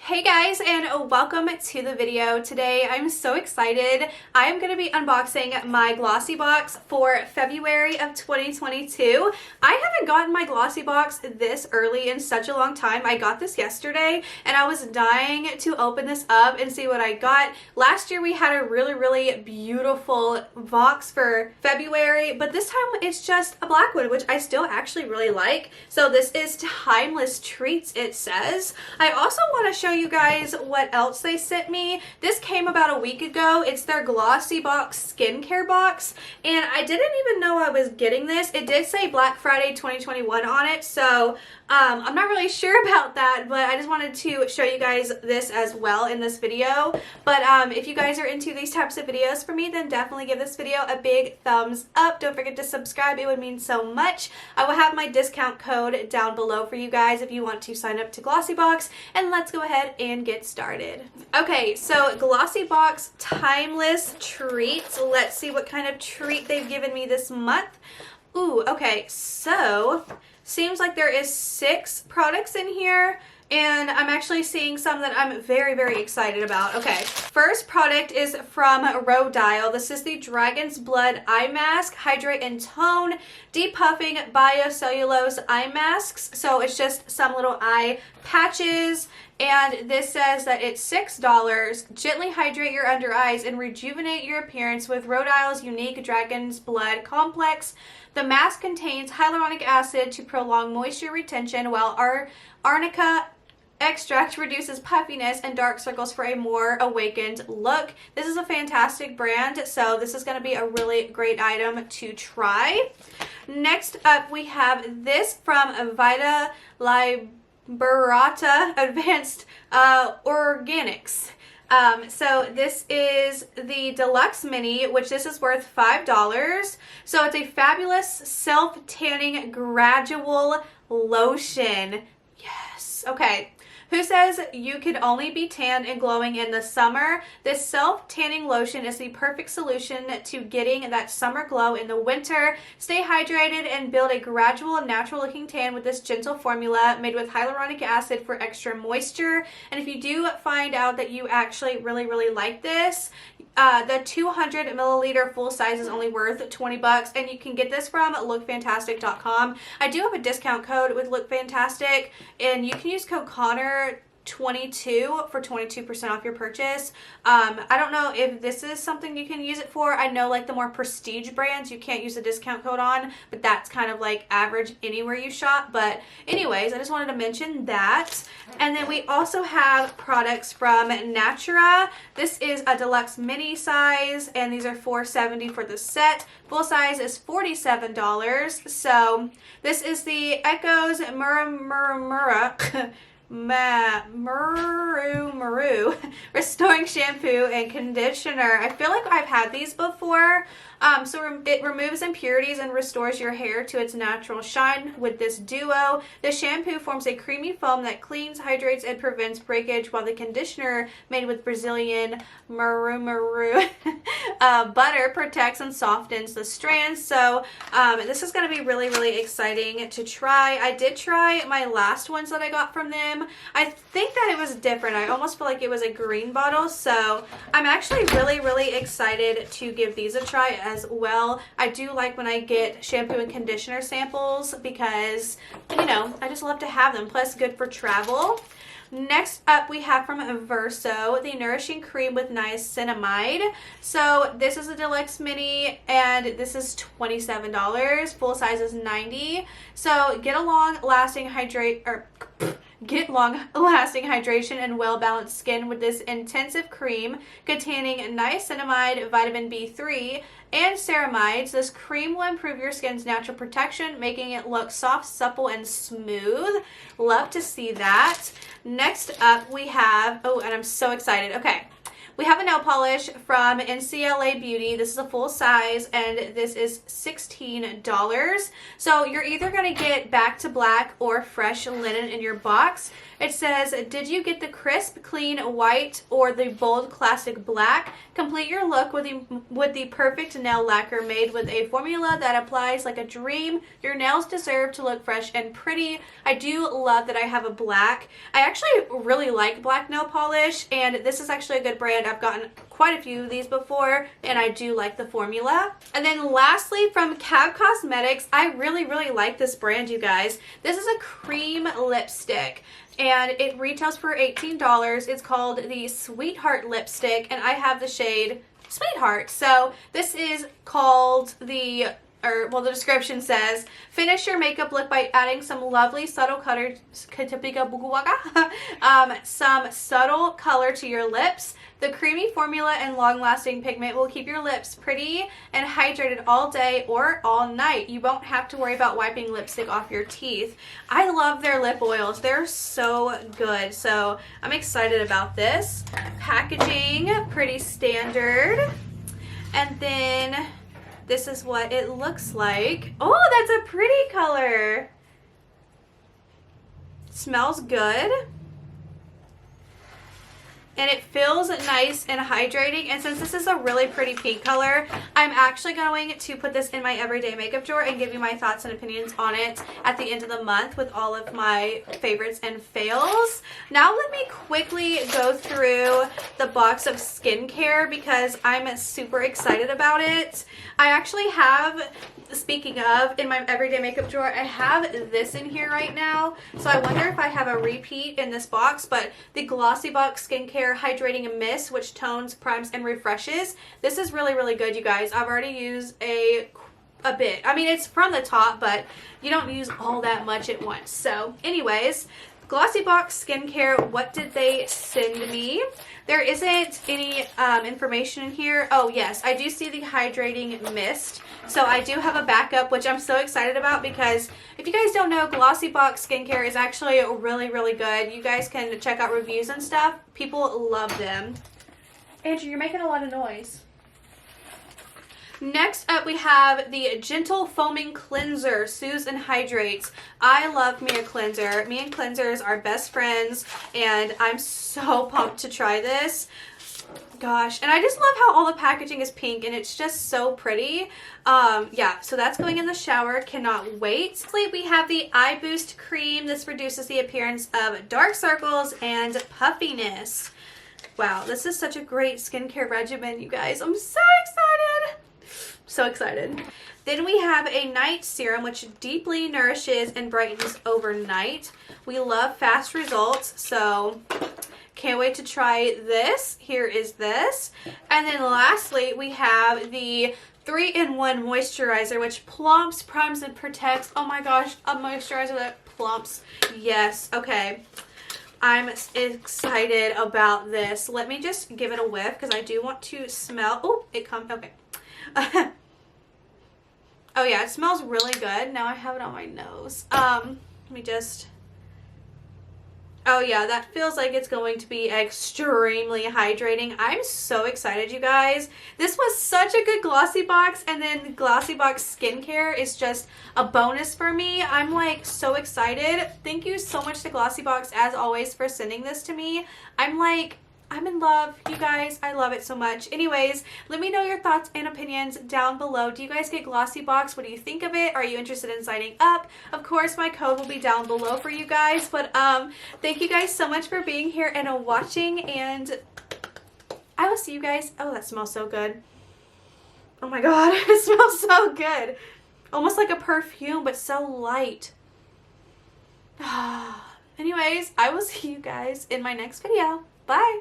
Hey guys, and welcome to the video. Today I'm so excited. I am going to be unboxing my Glossybox for February of 2022. I haven't gotten my Glossybox this early in such a long time. I got this yesterday and I was dying to open this up and see what I got. Last year we had a really beautiful box for February, but this time it's just a black one, which I still actually really like. So this is Timeless Treats, it says. I also want to show you guys what else they sent me. This came about a week ago. It's their Glossybox skincare box, and I didn't even know I was getting this. It did say Black Friday 2021 on it, so I'm not really sure about that, but I just wanted to show you guys this as well in this video. But if you guys are into these types of videos for me, then definitely give this video a big thumbs up. Don't forget to subscribe. It would mean so much. I will have my discount code down below for you guys if you want to sign up to Glossybox, and let's go ahead and get started. Okay, so Glossybox Timeless Treats. Let's see what kind of treat they've given me this month. Ooh, okay, so seems like there is 6 products in here, and I'm actually seeing some that I'm very excited about. Okay, first product is from Rodial. This is the Dragon's Blood Eye Mask, Hydrate and Tone, Depuffing Biocellulose Eye Masks. So it's just some little eye patches, and this says that it's $6. Gently hydrate your under eyes and rejuvenate your appearance with Rodial's unique Dragon's Blood Complex. The mask contains hyaluronic acid to prolong moisture retention, while arnica extract reduces puffiness and dark circles for a more awakened look. This is a fantastic brand, so this is going to be a really great item to try. Next up, we have this from Vita Liberata Advanced Organics. So this is the Deluxe Mini, which this is worth $5. So it's a fabulous self-tanning gradual lotion. Yes. Okay. Who says you could only be tanned and glowing in the summer? This self-tanning lotion is the perfect solution to getting that summer glow in the winter. Stay hydrated and build a gradual, natural-looking tan with this gentle formula made with hyaluronic acid for extra moisture. And if you do find out that you actually really like this, the 200 milliliter full size is only worth $20, and you can get this from lookfantastic.com. I do have a discount code with Look Fantastic, and you can use code Connor22 for 22% off your purchase. I don't know if this is something you can use it for. I know like the more prestige brands you can't use a discount code on, but that's kind of like average anywhere you shop. But anyways, I just wanted to mention that. And then we also have products from Ncla. This is a deluxe mini size, and these are $4.70 for the set. Full size is $47. So this is the Echoes Muru Restoring Shampoo and Conditioner. I feel like I've had these before. So it removes impurities and restores your hair to its natural shine with this duo. The shampoo forms a creamy foam that cleans, hydrates, and prevents breakage, while the conditioner, made with Brazilian Muru butter, protects and softens the strands. So this is going to be really exciting to try. I did try my last ones that I got from them. I think that it was different. I almost feel like it was a green bottle, so I'm actually really excited to give these a try as well. I do like when I get shampoo and conditioner samples because, you know, I just love to have them. Plus, good for travel. Next up, we have from Verso, the Nourishing Cream with Niacinamide. So this is a deluxe mini, and this is $27. Full size is $90. So get long-lasting hydration and well-balanced skin with this intensive cream containing niacinamide, vitamin B3, and ceramides. This cream will improve your skin's natural protection, making it look soft, supple, and smooth. Love to see that. Next up, we have, oh, and I'm so excited. Okay. We have a nail polish from Ncla Beauty. This is a full size and this is $16. So you're either going to get Back to Black or Fresh Linen in your box. It says, did you get the crisp, clean white or the bold classic black? Complete your look with the perfect nail lacquer made with a formula that applies like a dream. Your nails deserve to look fresh and pretty. I do love that I have a black. I actually really like black nail polish, and this is actually a good brand. I've gotten quite a few of these before, and I do like the formula. And then lastly, from Cab Cosmetics, I really like this brand, you guys. This is a cream lipstick, and it retails for $18. It's called the Sweetheart lipstick, and I have the shade Sweetheart. So this is called the description says, finish your makeup look by adding some lovely subtle color, some subtle color to your lips. The creamy formula and long-lasting pigment will keep your lips pretty and hydrated all day or all night. You won't have to worry about wiping lipstick off your teeth. I love their lip oils. They're so good. So I'm excited about this. Packaging, pretty standard. And then this is what it looks like. Oh, that's a pretty color. Smells good. And it feels nice and hydrating. And since this is a really pretty pink color, I'm actually going to put this in my everyday makeup drawer and give you my thoughts and opinions on it at the end of the month with all of my favorites and fails. Now let me quickly go through the box of skincare because I'm super excited about it. I actually have, speaking of, in my everyday makeup drawer, I have this in here right now. So I wonder if I have a repeat in this box, but the Glossybox Skincare Hydrating Mist, which tones, primes, and refreshes. This is really good, you guys. I've already used a bit. I mean, it's from the top, but you don't use all that much at once. So anyways, Glossybox Skincare, what did they send me? There isn't any information in here. Oh yes, I do see the hydrating mist. So I do have a backup, which I'm so excited about because if you guys don't know, Glossybox Skincare is actually really good. You guys can check out reviews and stuff. People love them. Andrew, you're making a lot of noise. Next up, we have the Gentle Foaming Cleanser, Soothes and Hydrates. I love me a cleanser. Me and cleansers are best friends, and I'm so pumped to try this. Gosh, and I just love how all the packaging is pink, and it's just so pretty. Yeah, so that's going in the shower. Cannot wait. We have the Eye Boost Cream. This reduces the appearance of dark circles and puffiness. Wow, this is such a great skincare regimen, you guys. I'm so excited. So excited. Then we have a night serum which deeply nourishes and brightens overnight. We love fast results, so can't wait to try this. Here is this. And then lastly, we have the 3-in-1 moisturizer which plumps, primes, and protects. Oh my gosh, a moisturizer that plumps. Yes, okay. I'm excited about this. Let me just give it a whiff because I do want to smell. Oh, it comes, okay. Oh yeah, it smells really good. Now I have it on my nose. Let me just, oh yeah, that feels like it's going to be extremely hydrating. I'm so excited, you guys. This was such a good Glossybox, and then Glossybox Skincare is just a bonus for me. I'm like so excited. Thank you so much to Glossybox, as always, for sending this to me. I'm in love, you guys. I love it so much. Anyways, let me know your thoughts and opinions down below. Do you guys get Glossybox? What do you think of it? Are you interested in signing up? Of course, my code will be down below for you guys. But thank you guys so much for being here and watching. And I will see you guys. Oh, that smells so good. Oh my god, it smells so good. Almost like a perfume, but so light. Anyways, I will see you guys in my next video. Bye.